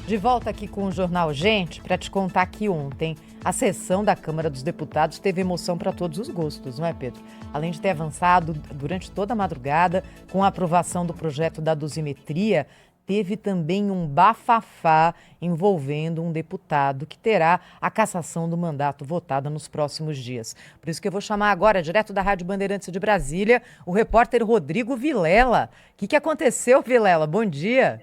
De volta aqui com o Jornal Gente, para te contar que ontem a sessão da Câmara dos Deputados teve emoção para todos os gostos, não é, Pedro? Além de ter avançado durante toda a madrugada com a aprovação do projeto da dosimetria, teve também um bafafá envolvendo um deputado que terá a cassação do mandato votada nos próximos dias. Por isso que eu vou chamar agora, direto da Rádio Bandeirantes de Brasília, o repórter Rodrigo Vilela. O que aconteceu, Vilela? Bom dia.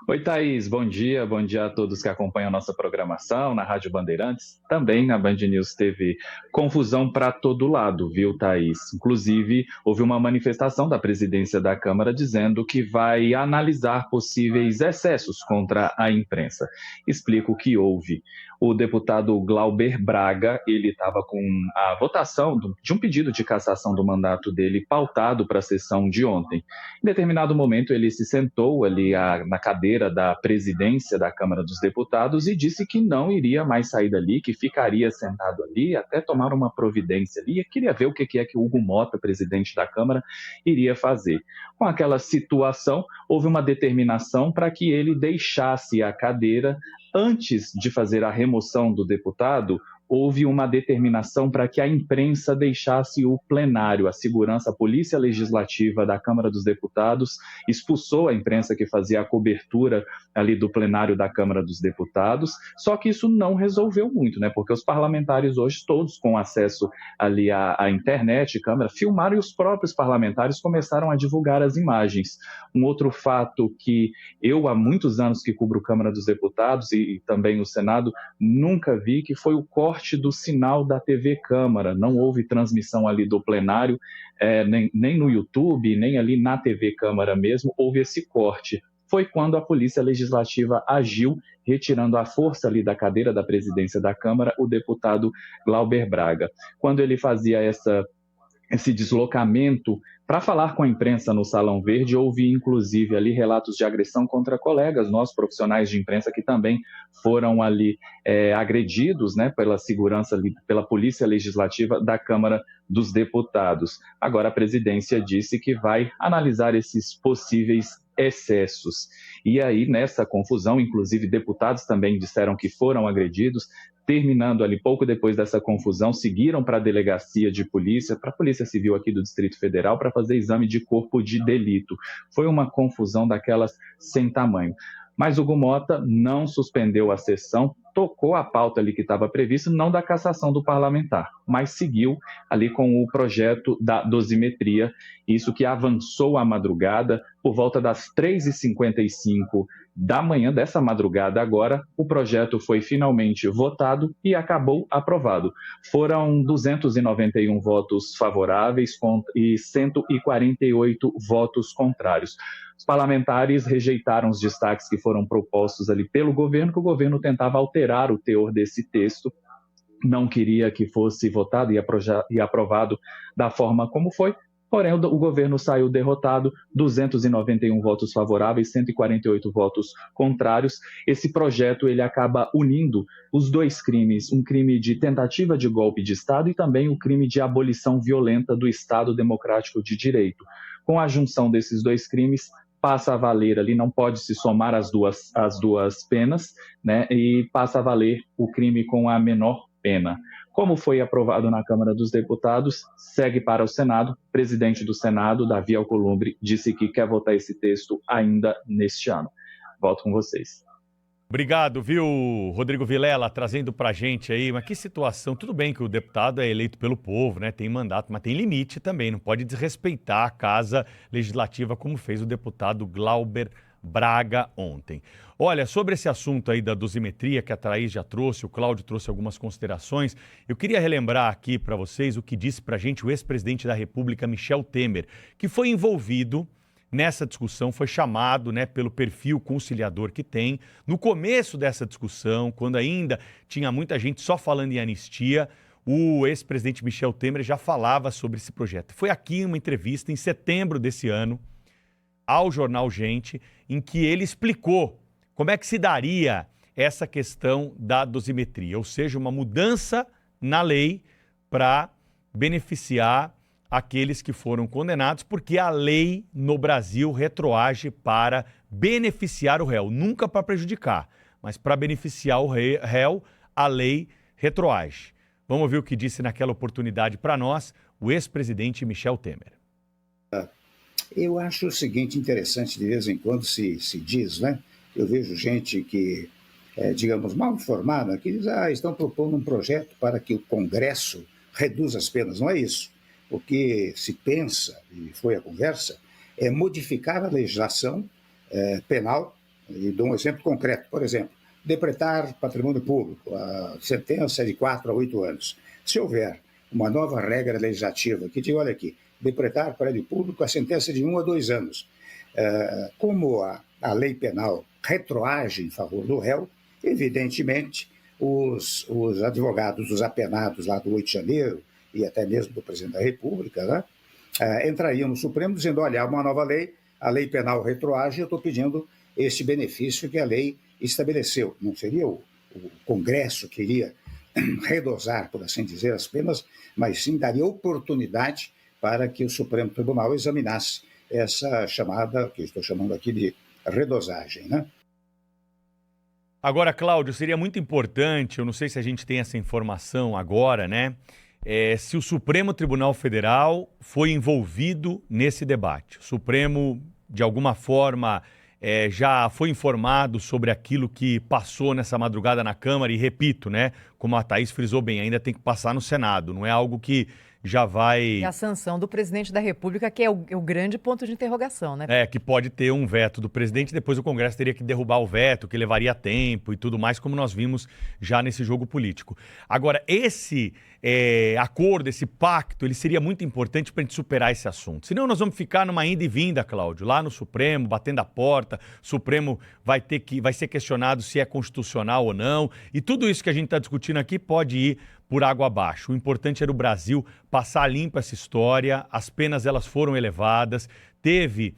Oi, Thaís, bom dia a todos que acompanham a nossa programação na Rádio Bandeirantes. Também na Band News teve confusão para todo lado, viu, Thaís? Inclusive, houve uma manifestação da presidência da Câmara dizendo que vai analisar possíveis excessos contra a imprensa. Explico o que houve. O deputado Glauber Braga, ele estava com a votação de um pedido de cassação do mandato dele pautado para a sessão de ontem. Em determinado momento, ele se sentou ali na cadeira da presidência da Câmara dos Deputados e disse que não iria mais sair dali, que ficaria sentado ali até tomar uma providência ali. E queria ver o que é que o Hugo Mota, presidente da Câmara, iria fazer. Com aquela situação, houve uma determinação para que ele deixasse a cadeira. Antes de fazer a remoção do deputado, houve uma determinação para que a imprensa deixasse o plenário. A segurança, a Polícia Legislativa da Câmara dos Deputados expulsou a imprensa que fazia a cobertura ali do plenário da Câmara dos Deputados, só que isso não resolveu muito, né? Porque os parlamentares hoje, todos com acesso ali à internet, câmera, filmaram e os próprios parlamentares começaram a divulgar as imagens. Um outro fato que eu, há muitos anos que cubro Câmara dos Deputados e também o Senado, nunca vi, que foi o corte do sinal da TV Câmara. Não houve transmissão ali do plenário, nem no YouTube, nem ali na TV Câmara mesmo, houve esse corte. Foi quando a Polícia Legislativa agiu, retirando à força ali da cadeira da presidência da Câmara o deputado Glauber Braga. Quando ele fazia esse deslocamento para falar com a imprensa no Salão Verde, houve inclusive ali relatos de agressão contra colegas, nós profissionais de imprensa que também foram ali agredidos, né, pela segurança, pela Polícia Legislativa da Câmara dos Deputados. Agora a presidência disse que vai analisar esses possíveis excessos. E aí, nessa confusão, inclusive deputados também disseram que foram agredidos. Terminando ali pouco depois dessa confusão, seguiram para a delegacia de polícia, para a Polícia Civil aqui do Distrito Federal, para fazer exame de corpo de delito. Foi uma confusão daquelas sem tamanho. Mas o Hugo Mota não suspendeu a sessão, tocou a pauta ali que estava prevista, não da cassação do parlamentar, mas seguiu ali com o projeto da dosimetria, isso que avançou à madrugada. Por volta das 3h55 da manhã dessa madrugada agora, o projeto foi finalmente votado e acabou aprovado. Foram 291 votos favoráveis e 148 votos contrários. Os parlamentares rejeitaram os destaques que foram propostos ali pelo governo, que o governo tentava alterar o teor desse texto, não queria que fosse votado e aprovado da forma como foi. Porém, o governo saiu derrotado, 291 votos favoráveis, 148 votos contrários. Esse projeto ele acaba unindo os dois crimes, um crime de tentativa de golpe de Estado e também o crime de abolição violenta do Estado Democrático de Direito. Com a junção desses dois crimes, passa a valer ali, não pode se somar as duas penas, né? E passa a valer o crime com a menor pena. Como foi aprovado na Câmara dos Deputados, segue para o Senado. O presidente do Senado, Davi Alcolumbre, disse que quer votar esse texto ainda neste ano. Volto com vocês. Obrigado, viu, Rodrigo Vilela, trazendo pra gente aí, mas que situação. Tudo bem que o deputado é eleito pelo povo, né? Tem mandato, mas tem limite também, não pode desrespeitar a Casa Legislativa como fez o deputado Glauber Braga ontem. Olha, sobre esse assunto aí da dosimetria que a Thaís já trouxe, o Cláudio trouxe algumas considerações, eu queria relembrar aqui para vocês o que disse pra gente o ex-presidente da República, Michel Temer, que foi envolvido nessa discussão, foi chamado, né, pelo perfil conciliador que tem. No começo dessa discussão, quando ainda tinha muita gente só falando em anistia, o ex-presidente Michel Temer já falava sobre esse projeto. Foi aqui uma entrevista em setembro desse ano, ao jornal Gente, em que ele explicou como é que se daria essa questão da dosimetria, ou seja, uma mudança na lei para beneficiar aqueles que foram condenados, porque a lei no Brasil retroage para beneficiar o réu, nunca para prejudicar, mas para beneficiar o réu, a lei retroage. Vamos ouvir o que disse naquela oportunidade para nós o ex-presidente Michel Temer. Eu acho o seguinte interessante, de vez em quando se diz, né? Eu vejo gente que, digamos, mal informada, que diz, estão propondo um projeto para que o Congresso reduza as penas. Não é isso. O que se pensa, e foi a conversa, é modificar a legislação penal, e dou um exemplo concreto, por exemplo, depretar patrimônio público, a sentença de 4 a 8 anos. Se houver uma nova regra legislativa que diga, olha aqui, depretar prédio público, a sentença de 1 a 2 anos. Como a lei penal retroage em favor do réu, evidentemente, os advogados dos apenados lá do 8 de janeiro, e até mesmo do presidente da República, né, entrariam no Supremo dizendo, olha, há uma nova lei, a lei penal retroage, eu estou pedindo esse benefício que a lei estabeleceu. Não seria o Congresso que iria redosar, por assim dizer, as penas, mas sim daria oportunidade para que o Supremo Tribunal examinasse essa chamada, que eu estou chamando aqui de redosagem, né? Agora, Cláudio, seria muito importante, eu não sei se a gente tem essa informação agora, né? Se o Supremo Tribunal Federal foi envolvido nesse debate. O Supremo, de alguma forma, já foi informado sobre aquilo que passou nessa madrugada na Câmara e, repito, né? Como a Thaís frisou bem, ainda tem que passar no Senado, não é algo que já vai... E a sanção do presidente da República, que é o grande ponto de interrogação, né? Que pode ter um veto do presidente, depois o Congresso teria que derrubar o veto, que levaria tempo e tudo mais, como nós vimos já nesse jogo político. Agora, esse acordo, esse pacto, ele seria muito importante para a gente superar esse assunto. Senão nós vamos ficar numa ida e vinda, Cláudio, lá no Supremo, batendo a porta, o Supremo vai ser questionado se é constitucional ou não, e tudo isso que a gente está discutindo aqui pode ir por água abaixo. O importante era o Brasil passar limpo essa história, as penas elas foram elevadas, teve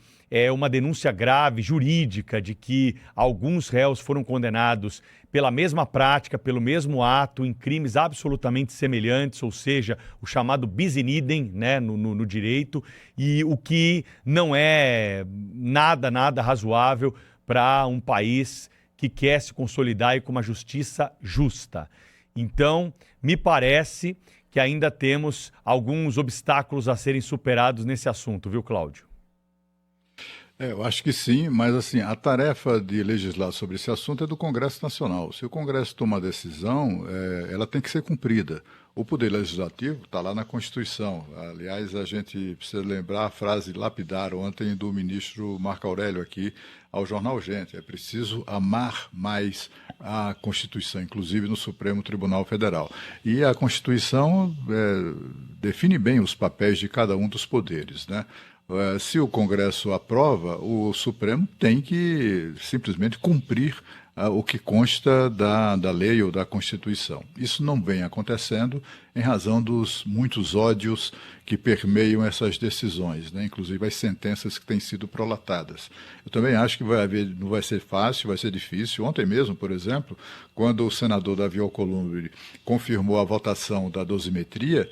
uma denúncia grave, jurídica, de que alguns réus foram condenados pela mesma prática, pelo mesmo ato, em crimes absolutamente semelhantes, ou seja, o chamado bis in idem, né, no direito, e o que não é nada razoável para um país que quer se consolidar e com uma justiça justa. Então, me parece que ainda temos alguns obstáculos a serem superados nesse assunto, viu, Cláudio? Eu acho que sim, mas assim, a tarefa de legislar sobre esse assunto é do Congresso Nacional. Se o Congresso toma uma decisão, ela tem que ser cumprida. O Poder Legislativo está lá na Constituição. Aliás, a gente precisa lembrar a frase lapidar ontem do ministro Marco Aurélio aqui ao jornal Gente. É preciso amar mais a Constituição, inclusive no Supremo Tribunal Federal. E a Constituição define bem os papéis de cada um dos poderes, né? Se o Congresso aprova, o Supremo tem que simplesmente cumprir o que consta da lei ou da Constituição. Isso não vem acontecendo em razão dos muitos ódios que permeiam essas decisões, né? Inclusive as sentenças que têm sido prolatadas. Eu também acho que não vai ser fácil, vai ser difícil. Ontem mesmo, por exemplo, quando o senador Davi Alcolumbre confirmou a votação da dosimetria,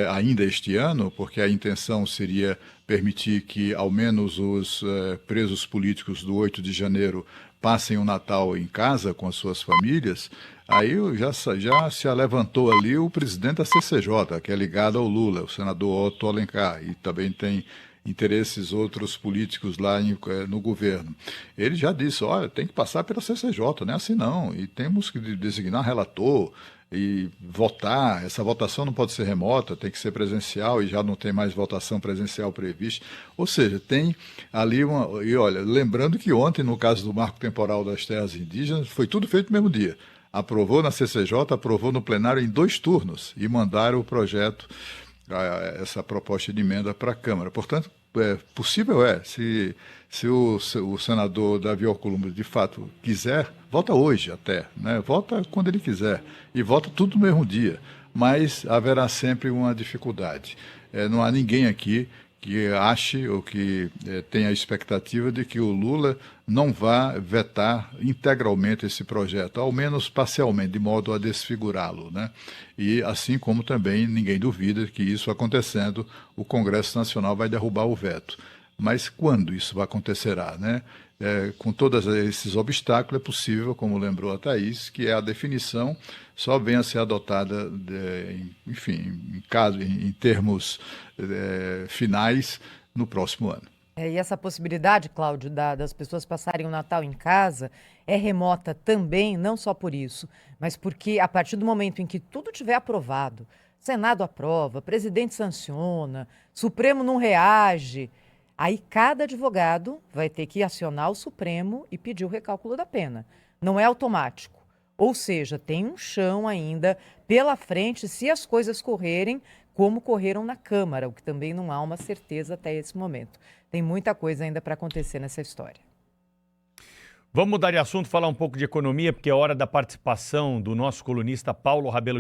ainda este ano, porque a intenção seria permitir que ao menos os presos políticos do 8 de janeiro passem o Natal em casa com as suas famílias, aí já se levantou ali o presidente da CCJ, que é ligado ao Lula, o senador Otto Alencar, e também tem interesses outros políticos lá no governo. Ele já disse, olha, tem que passar pela CCJ, não é assim não, e temos que designar relator e votar. Essa votação não pode ser remota, tem que ser presencial, e já não tem mais votação presencial prevista. Ou seja, tem ali E olha, lembrando que ontem, no caso do Marco Temporal das Terras Indígenas, foi tudo feito no mesmo dia. Aprovou na CCJ, aprovou no plenário em 2 turnos e mandaram o projeto, essa proposta de emenda para a Câmara. Portanto, possível se o senador Davi Alcolumbre de fato quiser, vota hoje até, né? Vota quando ele quiser e vota tudo no mesmo dia, mas haverá sempre uma dificuldade. Não há ninguém aqui que ache ou que tenha a expectativa de que o Lula não vá vetar integralmente esse projeto, ao menos parcialmente, de modo a desfigurá-lo, né? E assim como também ninguém duvida que isso acontecendo, o Congresso Nacional vai derrubar o veto. Mas quando isso acontecerá, né? com todos esses obstáculos, é possível, como lembrou a Thaís, que a definição só venha a ser adotada, em termos finais, no próximo ano. E essa possibilidade, Cláudio, das pessoas passarem o Natal em casa é remota também, não só por isso, mas porque a partir do momento em que tudo tiver aprovado, Senado aprova, presidente sanciona, Supremo não reage, aí cada advogado vai ter que acionar o Supremo e pedir o recálculo da pena. Não é automático. Ou seja, tem um chão ainda pela frente se as coisas correrem como correram na Câmara, o que também não há uma certeza até esse momento. Tem muita coisa ainda para acontecer nessa história. Vamos mudar de assunto, falar um pouco de economia, porque é hora da participação do nosso colunista Paulo Rabelo